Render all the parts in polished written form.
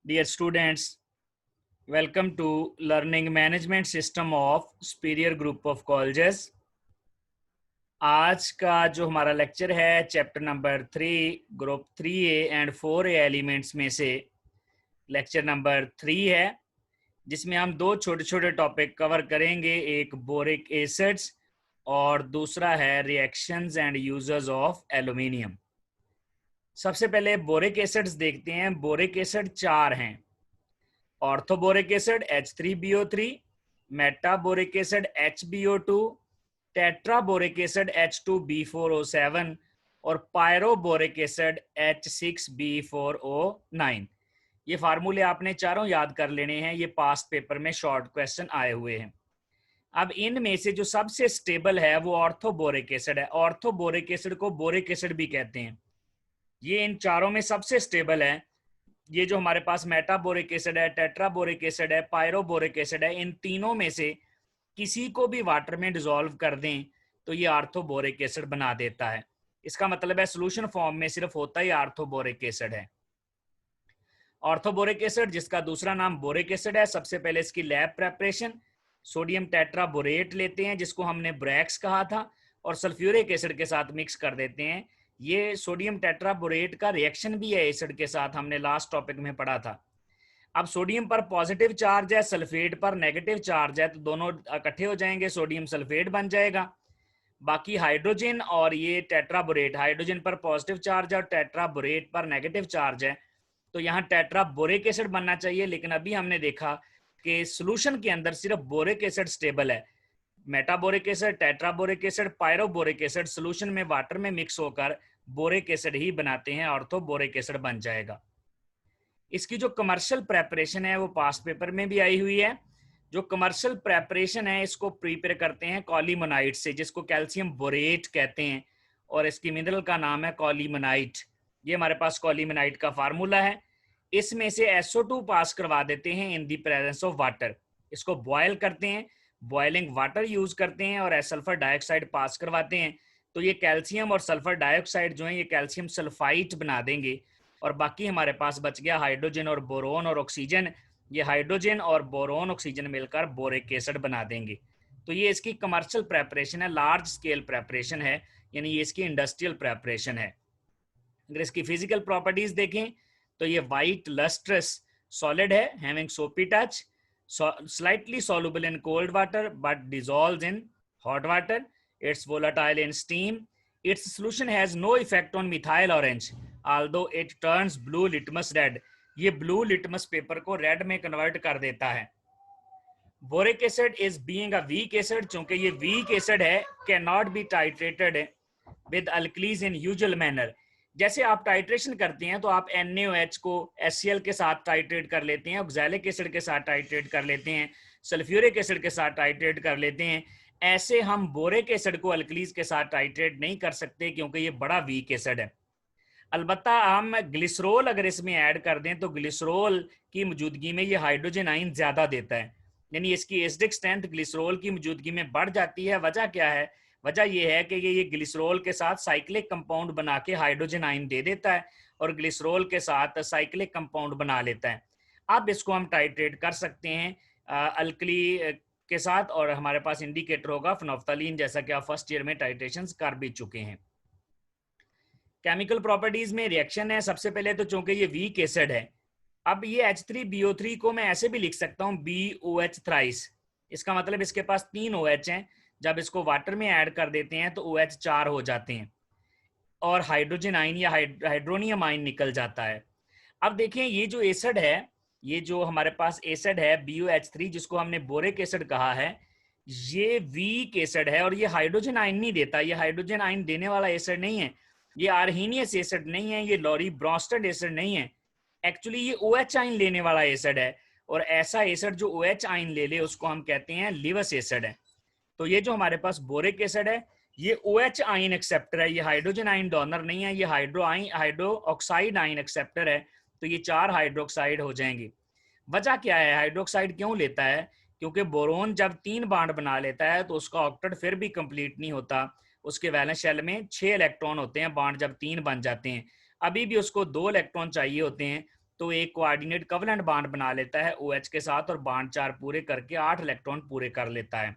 Dear students, welcome to Learning Management System of Superior Group of Colleges. आज का जो हमारा लेक्चर है chapter number 3 group 3A and 4A elements में से लेक्चर नंबर 3 है, जिसमें हम दो छोटे छोटे टॉपिक कवर करेंगे। एक बोरिक एसिड्स और दूसरा है reactions and users of aluminium. सबसे पहले बोरिक एसिड्स देखते हैं। बोरिक एसिड 4 हैं: orthoboric acid H3BO3, metaboric acid HBO2, tetraboric acid H2B4O7 और पायरोबोरिक एसिड H6B4O9। ये फार्मूले आपने चारों याद कर लेने हैं, ये पास्ट पेपर में शॉर्ट क्वेश्चन आए हुए हैं। अब इनमें से जो सबसे स्टेबल है वो ऑर्थोबोरिक एसिड है। ऑर्थोबोरिक एसिड को बोरिक एसिड भी कहते हैं। ये इन चारों में सबसे स्टेबल है। ये जो हमारे पास मेटाबोरिक एसिड है, टेट्राबोरिक एसिड है, पायरोबोरिक एसिड है, इन तीनों में से किसी को भी वाटर में डिसॉल्व कर दें तो ये आर्थोबोरिक एसिड बना देता है। इसका मतलब है सोल्यूशन फॉर्म में सिर्फ होता ही आर्थोबोरिक एसिड है। ऑर्थोबोरिक एसिड, जिसका दूसरा नाम बोरिक एसिड है, सबसे पहले इसकी लैब प्रेपरेशन सोडियम टेट्राबोरेट लेते हैं, जिसको हमने ब्रैक्स कहा था, और सल्फ्यूरिक एसिड के साथ मिक्स कर देते हैं। ये सोडियम टेट्राबोरेट का रिएक्शन भी है एसिड के साथ, हमने लास्ट टॉपिक में पढ़ा था। अब सोडियम पर पॉजिटिव चार्ज है, सल्फेट पर नेगेटिव चार्ज है, तो दोनों इकट्ठे हो जाएंगे, सोडियम सल्फेट बन जाएगा। बाकी हाइड्रोजन और ये टेट्राबोरेट, हाइड्रोजन पर पॉजिटिव चार्ज है और टेट्राबोरेट पर नेगेटिव चार्ज है, तो यहाँ टेट्राबोरिक एसिड बनना चाहिए। लेकिन अभी हमने देखा कि सोल्यूशन के अंदर सिर्फ बोरिक एसिड स्टेबल है। मेटाबोरिक एसिड, टेट्राबोरिक एसिड, पायरोबोरिक एसिड सोल्यूशन में वाटर में मिक्स होकर बोरिक एसिड ही बनाते हैं, ऑर्थोबोरिक एसिड बन जाएगा। इसकी जो कमर्शियल प्रेपरेशन है वो पास्ट पेपर में भी आई हुई है। जो कमर्शियल प्रेपरेशन है, इसको प्रिपेयर करते हैं कॉलीमोनाइट से, जिसको कैल्शियम बोरेट कहते हैं, और इसकी मिनरल का नाम है कॉलीमोनाइट। ये हमारे पास कॉलीमोनाइट का फार्मूला है। इसमें से SO2 पास करवा देते हैं इन दी प्रेजेंस ऑफ वाटर। इसको बॉयल करते हैं, बॉइलिंग वाटर यूज करते हैं और सल्फर डाइऑक्साइड पास करवाते हैं, तो ये कैल्शियम और सल्फर डाइऑक्साइड जो है ये कैल्शियम सल्फाइट बना देंगे। और बाकी हमारे पास बच गया हाइड्रोजन और बोरोन और ऑक्सीजन। ये हाइड्रोजन और बोरोन ऑक्सीजन मिलकर बोरिक एसिड बना देंगे। तो ये इसकी कमर्शियल प्रेपरेशन है, लार्ज स्केल प्रेपरेशन है, यानी ये इसकी इंडस्ट्रियल प्रेपरेशन है। अगर इसकी फिजिकल प्रॉपर्टीज देखें तो ये वाइट लस्ट्रस सॉलिड है, हैविंग सोपी touch, slightly soluble in cold water but dissolves in hot water. It's volatile in steam. Its solution has no effect on methyl orange, although it turns blue litmus red. ये blue litmus paper को red में convert कर देता है। Boric acid is being a weak acid, चूंकि ये weak acid है, cannot be titrated with alkalis in usual manner. जैसे आप टाइट्रेशन करते हैं तो आप NaOH को HCl के साथ टाइट्रेट कर लेते हैं, ऑक्सैलिक एसिड के साथ टाइट्रेट कर लेते हैं, सल्फ्यूरिक एसिड के साथ टाइट्रेट कर लेते हैं। ऐसे हम बोरिक एसिड को अल्कलीज के साथ टाइट्रेट नहीं कर सकते, क्योंकि ये बड़ा वीक एसिड है। अलबत्ता हम ग्लिसरॉल अगर इसमें ऐड कर दें तो ग्लिसरॉल की मौजूदगी में ये हाइड्रोजन आयन ज्यादा देता है, यानी इसकी एसिडिक स्ट्रेंथ ग्लिसरॉल की मौजूदगी में बढ़ जाती है। वजह क्या है? वजह यह है कि ये ग्लिसरॉल के साथ साइक्लिक कंपाउंड बना के हाइड्रोजन आयन दे देता है और ग्लिसरॉल के साथ साइक्लिक कंपाउंड बना लेता है। अब इसको हम टाइट्रेट कर सकते हैं अल्कली के साथ, और हमारे पास इंडिकेटर होगा फेनोल्फथालीन, जैसा कि आप फर्स्ट ईयर में टाइट्रेशन कर भी चुके हैं। केमिकल प्रॉपर्टीज में रिएक्शन है। सबसे पहले तो चूंकि ये वीक एसिड है, अब ये H3BO3 को मैं ऐसे भी लिख सकता हूँ BOH थ्राइस। इसका मतलब इसके पास 3 OH हैं। जब इसको वाटर में ऐड कर देते हैं तो OH 4 हो जाते हैं और हाइड्रोजन आयन या हाइड्रोनियम आयन निकल जाता है। अब देखें, ये जो एसिड है, ये जो हमारे पास एसिड है BOH3, जिसको हमने बोरिक एसिड कहा है, ये वीक एसिड है और ये हाइड्रोजन आयन नहीं देता। ये हाइड्रोजन आयन देने वाला एसिड नहीं है, ये आर्हीनियस एसिड नहीं है, ये लॉरी ब्रॉन्स्टेड एसिड नहीं है। एक्चुअली ये OH आयन लेने वाला एसिड है, और ऐसा एसिड जो OH आयन ले ले उसको हम कहते हैं लिवस एसिड है। तो ये जो हमारे पास बोरिक एसिड है ये OH आयन एक्सेप्टर है, ये हाइड्रोजन आयन डोनर नहीं है, ये हाइड्रो ऑक्साइड आयन एक्सेप्टर है। तो ये 4 हाइड्रोक्साइड हो जाएंगे। वजह क्या है, हाइड्रोक्साइड क्यों लेता है? क्योंकि बोरोन जब 3 बांड बना लेता है तो उसका ऑक्टेट फिर भी कंप्लीट नहीं होता। उसके वैलेंस शेल में 6 इलेक्ट्रॉन होते हैं, बांड जब 3 बन जाते हैं, अभी भी उसको 2 इलेक्ट्रॉन चाहिए होते हैं। तो एक कोऑर्डिनेट कवलेंट बॉन्ड बना लेता है OH के साथ और बॉन्ड 4 पूरे करके 8 इलेक्ट्रॉन पूरे कर लेता है।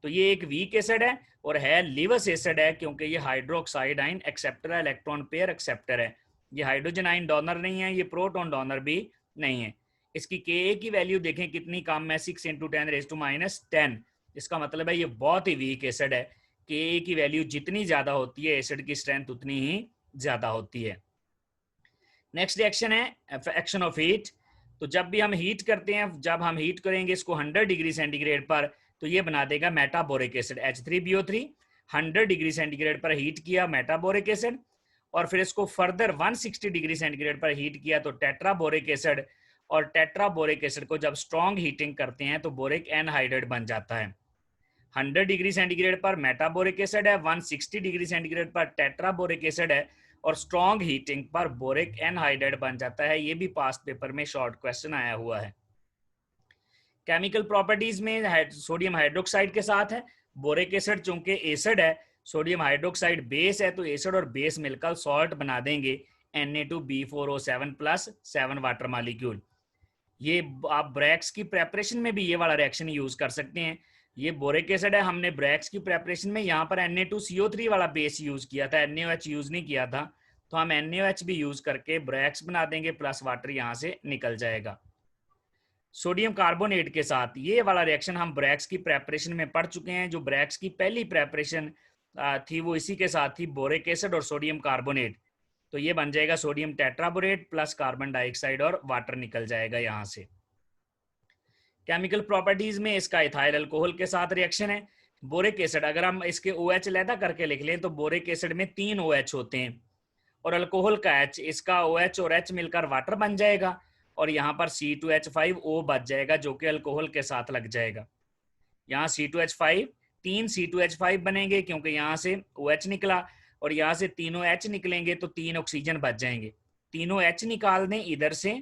तो ये एक वीक एसिड है और है लिवस एसिड है, क्योंकि ये हाइड्रोक्साइड आइन एक्सेप्टर है, इलेक्ट्रॉन पेयर एक्सेप्टर है। ये हाइड्रोजन आइन डोनर नहीं है, ये प्रोटॉन डोनर भी नहीं है। इसकी Ka की वैल्यू देखें कितनी कम है, 6 × 10⁻⁻10। इसका मतलब है ये बहुत ही वीक एसिड है। Ka की वैल्यू जितनी ज्यादा होती है एसिड की स्ट्रेंथ उतनी ही ज्यादा होती है। नेक्स्ट रिएक्शन है एक्शन ऑफ हीट। तो जब भी हम हीट करते हैं, जब हम हीट करेंगे इसको 100 डिग्री सेंटीग्रेड पर, तो ये बना देगा मेटाबोरिक एसिड H3BO3। 100 डिग्री सेंटीग्रेड पर हीट किया मेटाबोरिक एसिड, और फिर इसको फर्दर 160 डिग्री सेंटीग्रेड पर हीट किया तो टेट्राबोरिक एसिड। और टेट्राबोरिक एसिड को जब स्ट्रॉन्ग हीटिंग करते हैं तो बोरिक एनहाइड्राइड बन जाता है। 100 डिग्री सेंटीग्रेड पर मेटाबोरिक एसिड है, 160 डिग्री सेंटीग्रेड पर टेट्राबोरिक एसिड है, और स्ट्रॉन्ग हीटिंग पर बोरिक एनहाइड्राइड बन जाता है। ये भी पास्ट पेपर में शॉर्ट क्वेश्चन आया हुआ है। केमिकल प्रॉपर्टीज में सोडियम हाइड्रोक्साइड के साथ है। बोरिक एसिड चूंकि एसिड है, सोडियम हाइड्रोक्साइड बेस है, तो एसिड और बेस मिलकर सॉल्ट बना देंगे Na2B4O7 + 7 वाटर मॉलिक्यूल। ये आप ब्रैक्स की प्रेपरेशन में भी ये वाला रिएक्शन यूज कर सकते हैं। ये बोरिक एसिड है, हमने ब्रैक्स की प्रेपरेशन में यहाँ पर Na2CO3 वाला बेस यूज किया था, NaOH यूज नहीं किया था, तो हम NaOH भी यूज करके ब्रैक्स बना देंगे, प्लस वाटर यहाँ से निकल जाएगा। सोडियम कार्बोनेट के साथ ये वाला रिएक्शन हम ब्रैक्स की प्रेपरेशन में पढ़ चुके हैं। जो ब्रैक्स की पहली प्रेपरेशन थी वो इसी के साथ थी, बोरिक एसिड और सोडियम कार्बोनेट। तो ये बन जाएगा sodium tetraborate plus carbon dioxide और वाटर निकल जाएगा यहाँ से। केमिकल प्रॉपर्टीज में इसका इथाइल अल्कोहल के साथ रिएक्शन है। बोरिक एसिड अगर हम इसके OH अलहदा करके लिख लें तो बोरिक एसिड में 3 OH होते हैं, और अल्कोहल का H, इसका OH और H मिलकर वाटर बन जाएगा, और यहाँ पर C2H5O बच जाएगा जो कि अल्कोहल के साथ लग जाएगा। यहाँ C2H5 3 C2H5 बनेंगे क्योंकि यहाँ से OH निकला, और यहाँ से तीनों H निकलेंगे तो 3 ऑक्सीजन बच जाएंगे। तीनों H निकाल दें इधर से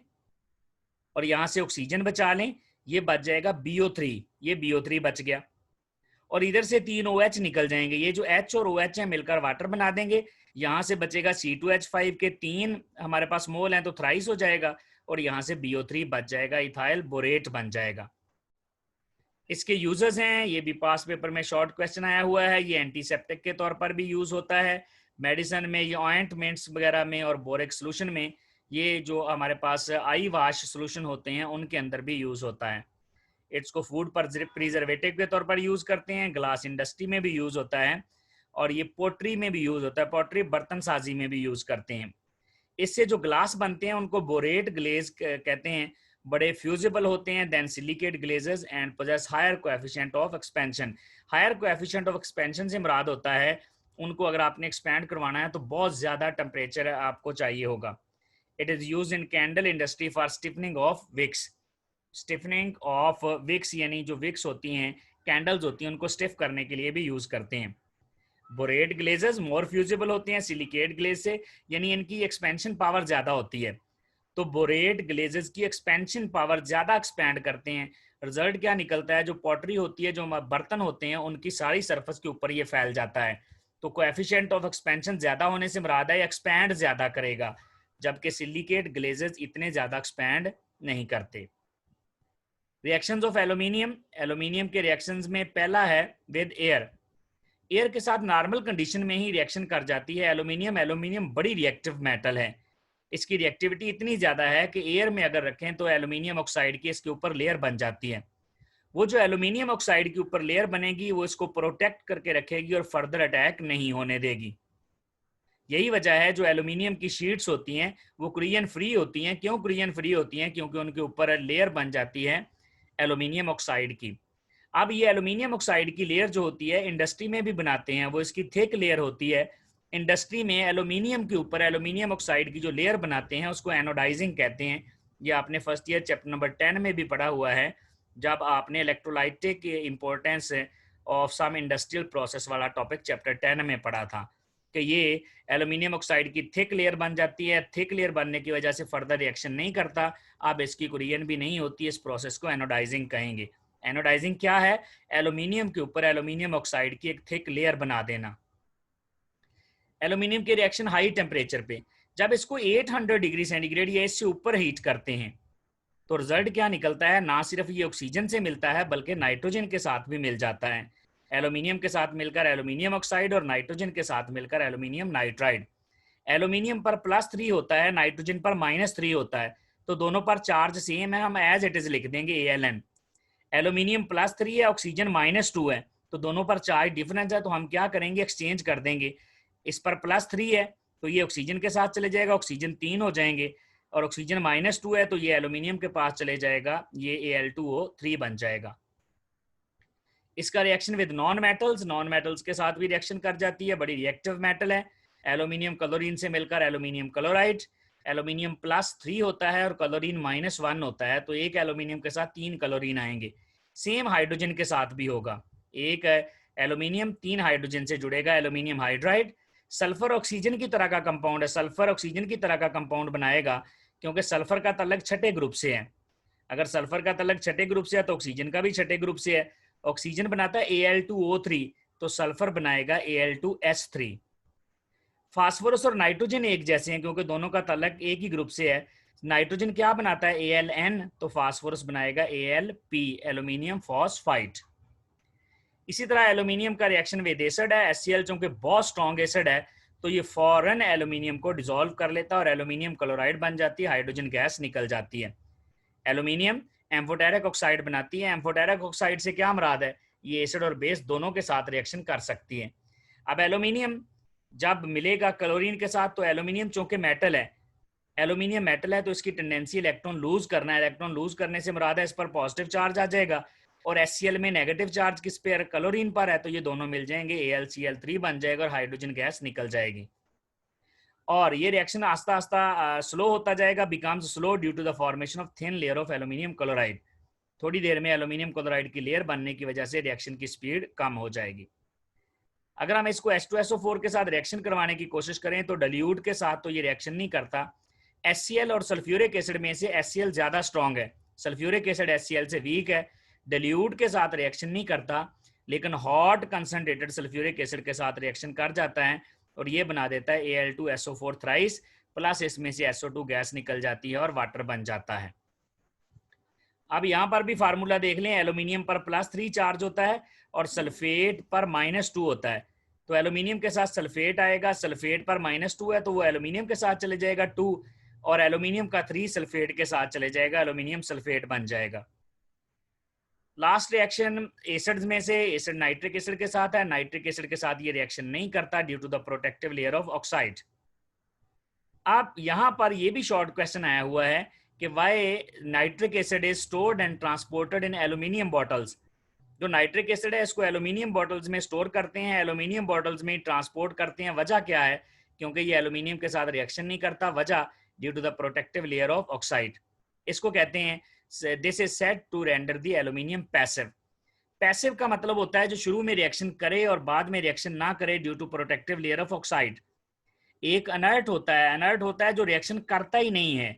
और यहाँ से ऑक्सीजन बचा लें, ये बच जाएगा BO3। ये BO3 बच गया, और इधर से 3 OH निकल जाएंगे। ये जो H और OH है मिलकर वाटर बना देंगे। यहाँ से बचेगा C2H5 के 3 हमारे पास मोल हैं तो थ्राइस हो जाएगा, और यहाँ से BO3 बच जाएगा, इथाइल बोरेट बन जाएगा। इसके यूजर्स हैं, ये भी पास पेपर में शॉर्ट क्वेश्चन आया हुआ है। ये एंटीसेप्टिक के तौर पर भी यूज होता है, मेडिसिन में, ये ऑइंटमेंट्स वगैरह में, और बोरिक सोल्यूशन में, ये जो हमारे पास आई वाश सोल्यूशन होते हैं उनके अंदर भी यूज होता है। इसको फूड प्रिजर्वेटिव के तौर पर यूज करते हैं, ग्लास इंडस्ट्री में भी यूज होता है, और ये पोट्री में भी यूज होता है, पोट्री बर्तन साजी में भी यूज करते हैं। इससे जो ग्लास बनते हैं उनको बोरेट ग्लेज कहते हैं, बड़े फ्यूजिबल होते हैं then silicate glazes and possess higher coefficient of expansion. Higher coefficient of expansion से मुराद होता है उनको अगर आपने एक्सपैंड करवाना है तो बहुत ज्यादा टेम्परेचर आपको चाहिए होगा। It is used in candle industry for stiffening of wicks. Stiffening of wicks यानी जो विक्स होती हैं, कैंडल्स होती हैं, उनको स्टिफ करने के लिए भी यूज करते हैं। बोरेट ग्लेजेस मोर फ्यूजिबल होते हैं सिलिकेट ग्लेज से, यानी इनकी एक्सपेंशन पावर ज्यादा होती है। तो बोरेट ग्लेजेस की एक्सपेंशन पावर ज्यादा एक्सपैंड करते हैं। रिजल्ट क्या निकलता है, जो पॉटरी होती है, जो बर्तन होते हैं, उनकी सारी सरफेस के ऊपर ये फैल जाता है। तो कोएफिशिएंट ऑफ एक्सपेंशन ज्यादा होने से मुराद है एक्सपैंड ज्यादा करेगा, जबकि सिलिकेट ग्लेजेस इतने ज्यादा एक्सपैंड नहीं करते। Reactions of aluminium. एल्यूमिनियम के रिएक्शंस में पहला है विद एयर। एयर के साथ नॉर्मल कंडीशन में ही रिएक्शन कर जाती है एल्यूमिनियम बड़ी रिएक्टिव मेटल है। इसकी रिएक्टिविटी इतनी ज्यादा है कि एयर में अगर रखें तो एल्यूमिनियम ऑक्साइड की इसके ऊपर लेयर बन जाती है। वो जो एल्यूमिनियम ऑक्साइड के ऊपर लेयर बनेगी वो इसको प्रोटेक्ट करके रखेगी और फर्दर अटैक नहीं होने देगी। यही वजह है जो एल्यूमिनियम की शीट्स होती हैं वो कुरियन फ्री होती हैं। क्यों कुरियन फ्री होती हैं? क्योंकि उनके ऊपर लेयर बन जाती है एल्यूमिनियम ऑक्साइड की। अब ये एल्यूमिनियम ऑक्साइड की लेयर जो होती है इंडस्ट्री में भी बनाते हैं, वो इसकी थिक लेयर होती है। इंडस्ट्री में एल्यूमिनियम के ऊपर एल्यूमिनियम ऑक्साइड की जो लेयर बनाते हैं उसको एनोडाइजिंग कहते हैं। ये आपने फर्स्ट ईयर चैप्टर नंबर 10 में भी पढ़ा हुआ है, जब आपने electrolytic importance of some industrial process वाला टॉपिक चैप्टर 10 में पढ़ा था कि ये एल्यूमिनियम ऑक्साइड की थिक लेयर बन जाती है। थिक लेयर बनने की वजह से फर्दर रिएक्शन नहीं करता, अब इसकी कुरियन भी नहीं होती। इस प्रोसेस को एनोडाइजिंग कहेंगे। एनोडाइजिंग क्या है? एल्यूमिनियम के ऊपर एल्यूमिनियम ऑक्साइड की एक थिक लेयर बना देना। एल्यूमिनियम के रिएक्शन हाई टेम्परेचर पे, जब इसको 800 डिग्री सेंटीग्रेड या इससे ऊपर हीट करते हैं तो रिजल्ट क्या निकलता है, ना सिर्फ ये ऑक्सीजन से मिलता है बल्कि नाइट्रोजन के साथ भी मिल जाता है। एल्यूमिनियम के साथ मिलकर एल्यूमिनियम ऑक्साइड और नाइट्रोजन के साथ मिलकर एल्यूमिनियम नाइट्राइड। एल्यूमिनियम पर +3 होता है, नाइट्रोजन पर -3 होता है, तो दोनों पर चार्ज सेम है, हम एज इट इज लिख देंगे ALN। एल्यूमिनियम +3 है, ऑक्सीजन -2 है, तो दोनों पर चार्ज डिफरेंस है, तो हम क्या करेंगे, एक्सचेंज कर देंगे। इस पर +3 है तो ये ऑक्सीजन के साथ चले जाएगा, ऑक्सीजन 3 हो जाएंगे, और ऑक्सीजन -2 है तो ये एल्यूमिनियम के पास चले जाएगा, ये Al2O3 बन जाएगा। इसका रिएक्शन विद नॉन मेटल्स के साथ भी रिएक्शन कर जाती है, बड़ी रिएक्टिव मेटल है। एल्यूमिनियम क्लोरीन से मिलकर एल्यूमिनियम क्लोराइड, एल्यूमिनियम +3 होता है और क्लोरीन -1 होता है, तो एक एल्यूमिनियम के साथ 3 क्लोरीन आएंगे। सेम हाइड्रोजन के साथ भी होगा, एक एल्यूमिनियम 3 हाइड्रोजन से जुड़ेगा, एल्यूमिनियम हाइड्राइड। सल्फर ऑक्सीजन की तरह का कंपाउंड है, सल्फर ऑक्सीजन की तरह का कंपाउंड बनाएगा क्योंकि सल्फर का तलक छठे ग्रुप से है। अगर सल्फर का तलक छठे ग्रुप से है तो ऑक्सीजन का भी छठे ग्रुप से है। ऑक्सीजन बनाता है Al2O3 तो सल्फर बनाएगा Al2S3। फास्फोरस और नाइट्रोजन एक जैसे हैं क्योंकि दोनों का तलक एक ही ग्रुप से है। नाइट्रोजन क्या बनाता है ALN, तो फास्फोरस बनाएगा AlP, एल्यूमिनियम फॉस्फाइड। इसी तरह एल्यूमिनियम का रिएक्शन विद एसिड है, HCl चूंकि बहुत स्ट्रॉन्ग एसिड है तो ये फौरन एल्यूमिनियम को डिसॉल्व कर लेता है और एल्यूमिनियम क्लोराइड बन जाती है, हाइड्रोजन गैस निकल जाती है। एल्यूमिनियम एम्फोटेरिक ऑक्साइड बनाती है। एम्फोटेरिक ऑक्साइड से क्या मुराद है, ये एसिड और बेस दोनों के साथ रिएक्शन कर सकती है। अब एल्यूमिनियम जब मिलेगा क्लोरीन के साथ तो एल्यूमिनियम चूंकि मेटल है, एल्यूमिनियम मेटल है तो इसकी टेंडेंसी इलेक्ट्रॉन लूज करना है। इलेक्ट्रॉन लूज करने से मुराद है इस पर पॉजिटिव चार्ज आ जाएगा और HCl में नेगेटिव चार्ज किस पे, क्लोरीन पर है, तो ये दोनों मिल जाएंगे, AlCl3 बन जाएगा और हाइड्रोजन गैस निकल जाएगी। और ये रिएक्शन आस्ता आस्ता स्लो होता जाएगा, becomes slow due to the formation of thin layer of aluminium chloride. थोड़ी देर में एल्यूमिनियम क्लोराइड की लेयर बनने की वजह से रिएक्शन की स्पीड कम हो जाएगी। अगर हम इसको H2SO4 के साथ रिएक्शन करवाने की कोशिश करें तो डाइल्यूट के साथ तो ये रिएक्शन नहीं करता। HCl और सल्फ्यूरिक एसिड में से HCl ज्यादा स्ट्रॉन्ग है, सल्फ्यूरिक एसिड HCl से वीक है, डाइल्यूट के साथ रिएक्शन नहीं करता, लेकिन हॉट कंसंट्रेटेड सल्फ्यूरिक एसिड के साथ रिएक्शन कर जाता है और ये बना देता है Al2SO4 थ्राइस, प्लस इसमें से SO2 गैस निकल जाती है और वाटर बन जाता है। अब यहाँ पर भी फार्मूला देख लें, एल्यूमिनियम पर +3 चार्ज होता है और सल्फेट पर -2 होता है, तो एल्यूमिनियम के साथ सल्फेट आएगा, सल्फेट पर -2 है तो वो एल्यूमिनियम के साथ चले जाएगा 2 और एल्यूमिनियम का 3 सल्फेट के साथ चले जाएगा, एल्यूमिनियम सल्फेट बन जाएगा। लास्ट रिएक्शन एसिड्स में से एसिड नाइट्रिक एसिड के साथ है, नाइट्रिक एसिड के साथ ये रिएक्शन नहीं करता due to the protective layer of oxide. अब यहाँ पर ये भी शॉर्ट क्वेश्चन आया हुआ है कि why nitric acid is stored and transported in aluminium bottles. जो नाइट्रिक एसिड है इसको एल्यूमिनियम बॉटल्स में स्टोर करते हैं, एल्यूमिनियम बॉटल्स में ट्रांसपोर्ट करते हैं, वजह क्या है, क्योंकि ये एल्यूमिनियम के साथ रिएक्शन नहीं करता, वजह due to the protective layer of oxide. इसको कहते हैं this is said to render the aluminium passive. Passive का मतलब होता है जो शुरू में रिएक्शन करे और बाद में रिएक्शन ना करे due to protective layer of oxide. एक अनर्ट होता है, अनर्ट होता है जो रिएक्शन करता ही नहीं है।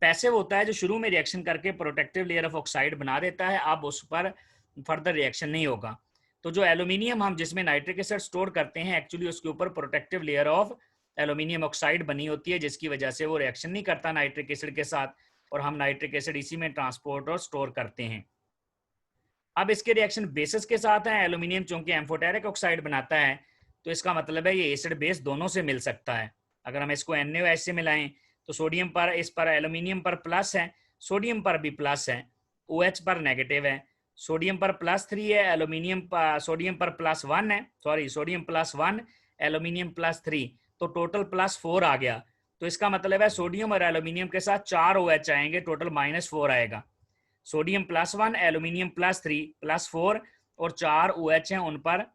पैसिव होता है जो शुरू में रिएक्शन करके प्रोटेक्टिव लेयर ऑफ ऑक्साइड बना देता है, अब उस पर फर्दर रिएक्शन नहीं होगा। तो जो एल्यूमिनियम हम जिसमें नाइट्रिक एसिड स्टोर करते हैं एक्चुअली उसके ऊपर protective layer of aluminium oxide बनी होती है, जिसकी वजह से वो रिएक्शन नहीं करता नाइट्रिक एसिड के साथ और हम नाइट्रिक एसिड इसी में ट्रांसपोर्ट और स्टोर करते हैं। अब इसके रिएक्शन बेसिस के साथ है, एल्यूमिनियम चूंकि एम्फोटेरिक ऑक्साइड बनाता है तो इसका मतलब है ये एसिड बेस दोनों से मिल सकता है। अगर हम इसको NaOH से मिलाएं तो सोडियम पर, इस पर एल्यूमिनियम पर प्लस है, सोडियम पर भी प्लस है, OH पर नेगेटिव है, सोडियम पर +3 है, एल्यूमिनियम पर, सोडियम पर +1 है, सॉरी सोडियम +1 एल्यूमिनियम +3, तो टोटल +4 आ गया। तो इसका मतलब है सोडियम और एल्यूमिनियम के साथ 4 OH आएंगे, टोटल -4 आएगा। सोडियम +1 एल्यूमिनियम +3 +4 और 4 OH हैं उन पर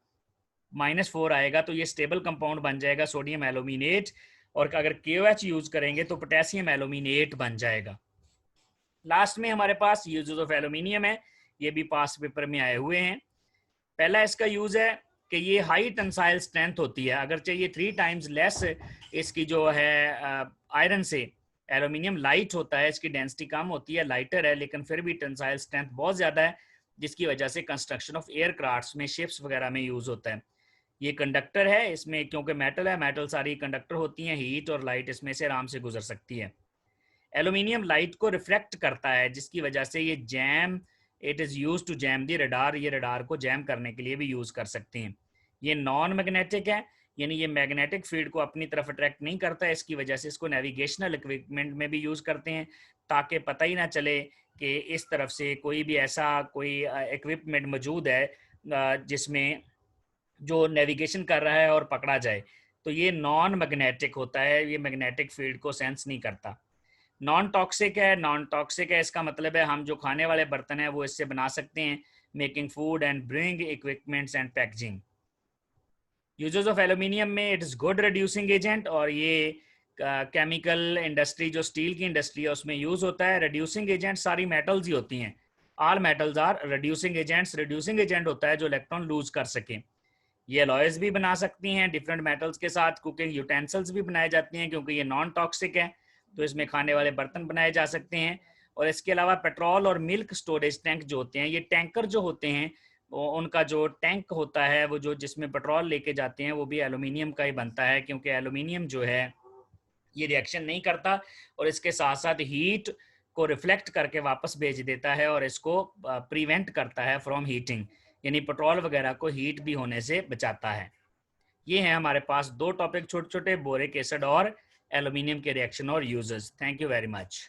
-4 आएगा, तो ये स्टेबल कंपाउंड बन जाएगा सोडियम एल्यूमिनेट। और अगर KOH यूज करेंगे तो पोटेशियम एल्यूमिनेट बन जाएगा। लास्ट में हमारे पास यूजेस ऑफ एल्यूमिनियम है, ये भी पास पेपर में आए हुए हैं। पहला इसका यूज है कि ये हाई टेंसाइल स्ट्रेंथ होती है, अगर चाहिए 3 टाइम्स लेस इसकी जो है आयरन से, एल्यूमिनियम लाइट होता है, इसकी डेंसिटी कम होती है, लाइटर है, लेकिन फिर भी टेंसाइल स्ट्रेंथ बहुत ज्यादा है, जिसकी वजह से कंस्ट्रक्शन ऑफ एयरक्राफ्ट्स में, शिप्स वगैरह में यूज होता है। ये कंडक्टर है, इसमें क्योंकि मेटल है, मेटल सारी कंडक्टर होती हैं, हीट और लाइट इसमें से आराम से गुजर सकती है। एल्यूमिनियम लाइट को रिफ्लेक्ट करता है, जिसकी वजह से ये jam, it is use to jam the radar, ये रडार को जैम करने के लिए भी यूज़ कर सकते हैं। ये नॉन मैग्नेटिक है, यानी ये मैग्नेटिक फील्ड को अपनी तरफ अट्रैक्ट नहीं करता है, इसकी वजह से इसको नेविगेशनल इक्विपमेंट में भी यूज़ करते हैं, ताकि पता ही ना चले कि इस तरफ से कोई भी ऐसा कोई इक्विपमेंट मौजूद है जिसमें जो नेविगेशन कर रहा है और पकड़ा जाए। तो ये नॉन मैग्नेटिक होता है, ये मैग्नेटिक फील्ड को सेंस नहीं करता। नॉन टॉक्सिक है, नॉन टॉक्सिक है इसका मतलब है हम जो खाने वाले बर्तन हैं वो इससे बना सकते हैं, making food and bring equipments and packaging. Uses of aluminium में it is good reducing agent, और ये केमिकल इंडस्ट्री जो स्टील की इंडस्ट्री है उसमें यूज़ होता है। रिड्यूसिंग एजेंट सारी मेटल्स ही होती हैं, all metals are reducing agents. Reducing agent होता है जो इलेक्ट्रॉन लूज कर सके। ये अलॉयज भी बना सकती हैं डिफरेंट मेटल्स के साथ। कुकिंग यूटेंसिल्स भी बनाए जाती हैं क्योंकि ये नॉन टॉक्सिक है, तो इसमें खाने वाले बर्तन बनाए जा सकते हैं। और इसके अलावा पेट्रोल और मिल्क स्टोरेज टैंक जो होते हैं, ये टैंकर जो होते हैं उनका जो टैंक होता है वो जो जिसमें पेट्रोल लेके जाते हैं वो भी एल्यूमिनियम का ही बनता है, क्योंकि एल्यूमिनियम जो है ये रिएक्शन नहीं करता और इसके साथ साथ हीट को रिफ्लेक्ट करके वापस भेज देता है और इसको प्रिवेंट करता है फ्रॉम हीटिंग, यानी पेट्रोल वगैरह को हीट भी होने से बचाता है। ये है हमारे पास दो टॉपिक छोटे छोटे, बोरिक एसिड और एल्यूमिनियम के रिएक्शन और uses. Thank you very much.